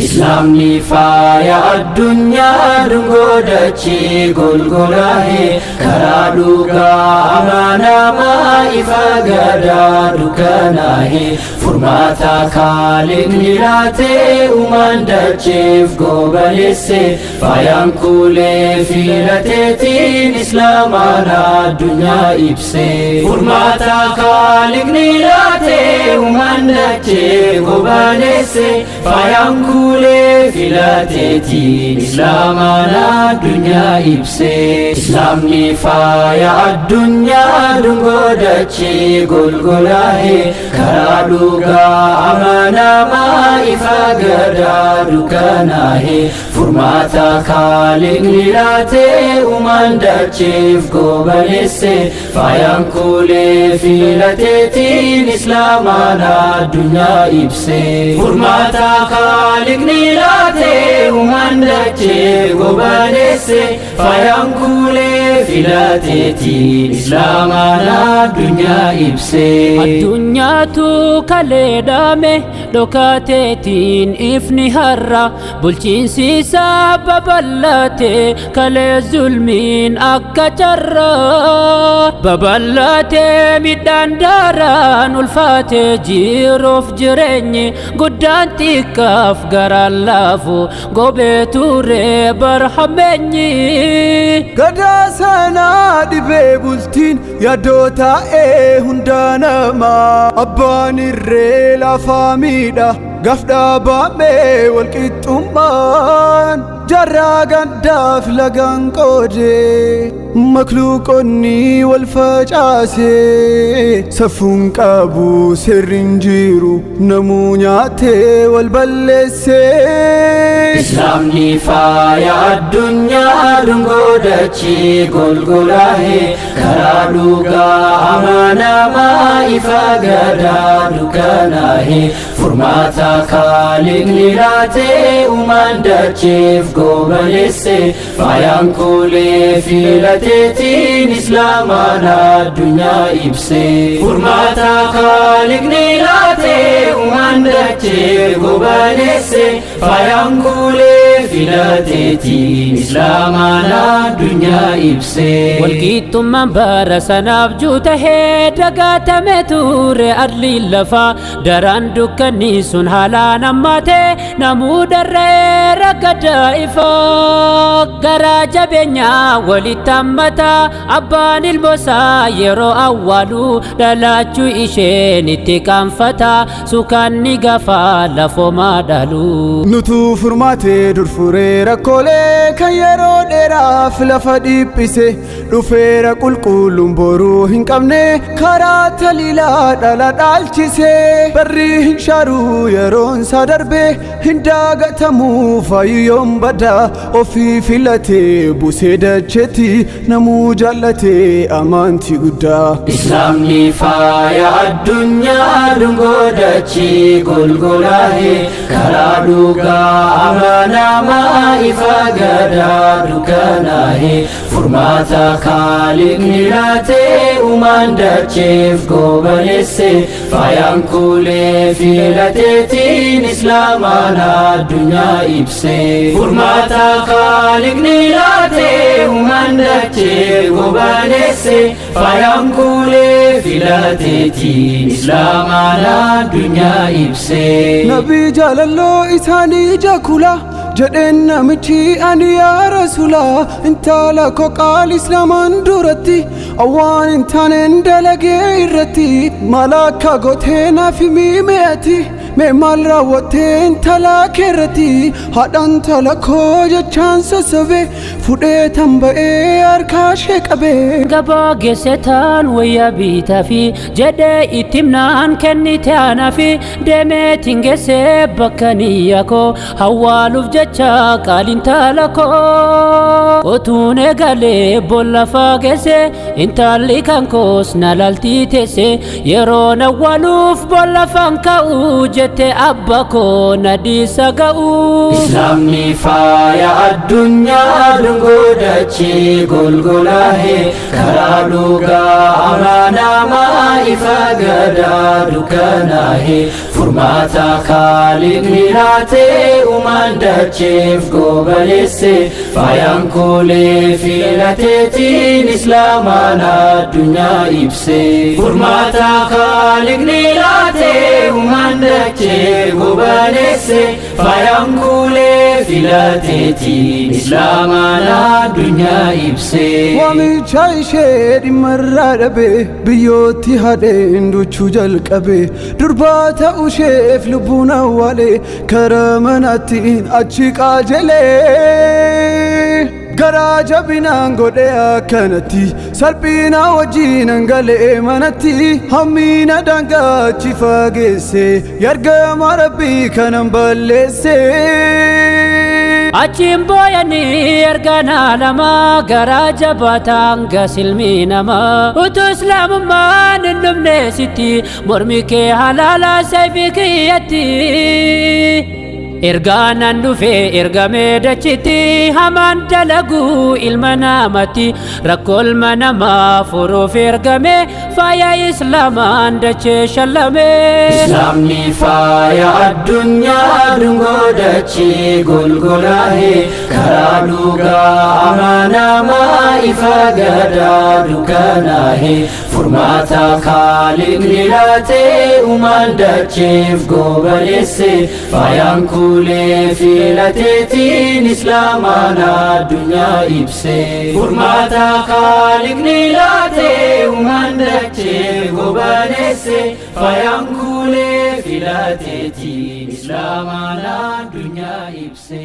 Islamni faaya addunyaa dungodachi golgolaahe karaa dhugaa amanaa ifa gadaa dukkanaahe furmaata Khaliqni laatee uumaan dacheef gobalesse faayaan kuulee filateetiin islaamaan addunyaa ibse furmaata Khaliqni laatee uumaan dacheef gobalesse faayaan kuulee filateetiin islaamaan addunyaa ibse Islamni faaya addunyaa dungodachi golgolaahe karaa dhugaa amanaa ifa gadaa dukkanaahe furmaata Khaliqni laatee uumaan dacheef gobalesse faayaan kuulee filateetiin islaamaan addunyaa ibse furmaata Khaliqni laatee uumaan dacheef gobalesse faayaan kuulee filateetiin islaamaan addunyaa ibse addunyaatu kaleedhame dhokateetiin ifni har'a bulchiinsi isaa babal'ate kalee zulmiin akka carraa babal'ate midhaan daaraan ulfaate jiruuf jireenyi guddaan xiqqaaf garaan laafu gobee turee barhameenyi gadaa sanaa dhibee bultiin yaadoo taa'ee hundaa namaa abbaan irree lafaa miidha gaaf dhaabamee walqixxummaan jarraa gandaaf lagaan qoodee makluuqonni wal facaasee safuun qabu sirriin jiru namuu nyaatee wal balleessee Islamni faaya addunyaa dungodachi golgolaahe karaa dhugaa amanaa ifa gadaa dukkanaahe furmaata Khaliqni laatee uumaan dacheef gobalesse faayaan kuulee filateetiin islaamaan addunyaa ibse furmaata Khaliqni laatee uumaan dacheef gobalesse faayaan kuulee filateetiin islaamaan addunyaa ibse walqixxummaan bara sanaaf juutahee dagaatame ture adliin lafaa daraan dukkanni sun haalaan hammaatee namuu darree raggadaa ifaa garaa jabeenyaa walitti hammataa abbaan ilmoosaa yeroo awwaaluu dhalaachuu isheen itti qaanfataa sukaanni gafaa lafoomaa dhaaluu nutuu furmaatee dur furee rakkoolee kan yeroo dheeraaf lafa dhiphise dhufeera qulqulluun boruu hin qabne karaa taliilaa dhala dhaalchise barri hin shaaruu yeroon isaa darbe hin daagatamuu faayyoon badaa ofii filatee busee dacheetti namuu jaallatee amantii guddaa Islamni faaya addunyaa dungodachi golgolaahe karaa dhugaa amanaa ifa gadaa dukkanaahe furmaata Khaliqni laatee uumaan dacheef gobalesse faayaan kuulee filateetiin islaamaan addunyaa ibse furmaata Khaliqni laatee uumaan dacheef gobalesse faayaan kuulee filateetiin islaamaan addunyaa ibse nabii jaalalloo isaanii jakula jedheen namichi ani yaa rasuulaa intala koo qaal islaamaan duratti awwaan intaaneen dalagee irratti maal akka gootee naaf himii me'ati mee maal raawwattee intala kee irratti haadhaan intala koo jechaan sossobee fudhee tamba'ee harkaa ishee qabee gabaa geessetaan wayyaa biitaa fi jedhee itti himnaan kennite aanaa fi deemeetiin geessee bakka niyya koo hawwaaluuf jecha qaaliin intala koo otuun eegalee boolla fageesse intalli kan koos na laaltii teesse yeroon awwaaluuf boolla faan ka'uu jette abba koo nadiisa ga'u. Islaamni faaya addunyaa dungoodachee golgolaahee karaa dhugaa amanaa ifa gadaa dukkanaahee furmaata Khaliqni laatee uumaan dacheef goobaleesse faayaan kuulee filateetiin islaamaan addunyaa ibse furmaata Khaliqni laatee uumaan dacheef goobaleesse faayaan kuulee filateetiin islaamaan addunyaa ibse. Waamicha ishee dhimmarraa dhabe biyyootti hadheen duchuu jalqabe durbaa ta'uu isheef lubbuun awwaale karaa manattiin achi qaajelee garaa jabinaan godhe akkanatti salphina wajjin hangalee manatti hammiina daangaachi fageesse yargama rabbii kanan balleesse. Achiin booyanii erganaa lama garaa jabaataan gasilmi nama utuu islaamummaan hin dhumneesitti mormi kee halaalaa sayfii kiyyatti. Ergaanaan dhufee ergamee dachitti hamaan dalaguu ilma namatti rakkoo ilma namaa furuuf ergame faaya islaamaan dachee shallame. Islaamni faaya addunyaa dungoodachee golgolaahee karaa dhugaa amanaa ifa gadaa dukkanaahee furmaata Khaliqni laatee uumaan dacheef goobaleesse faayaan kuulee filateetiin islaamaan addunyaa ibse furmaata Khaliqni laatee uumaan dacheef goobaleesse faayaan kuulee filateetiin islaamaan addunyaa ibse.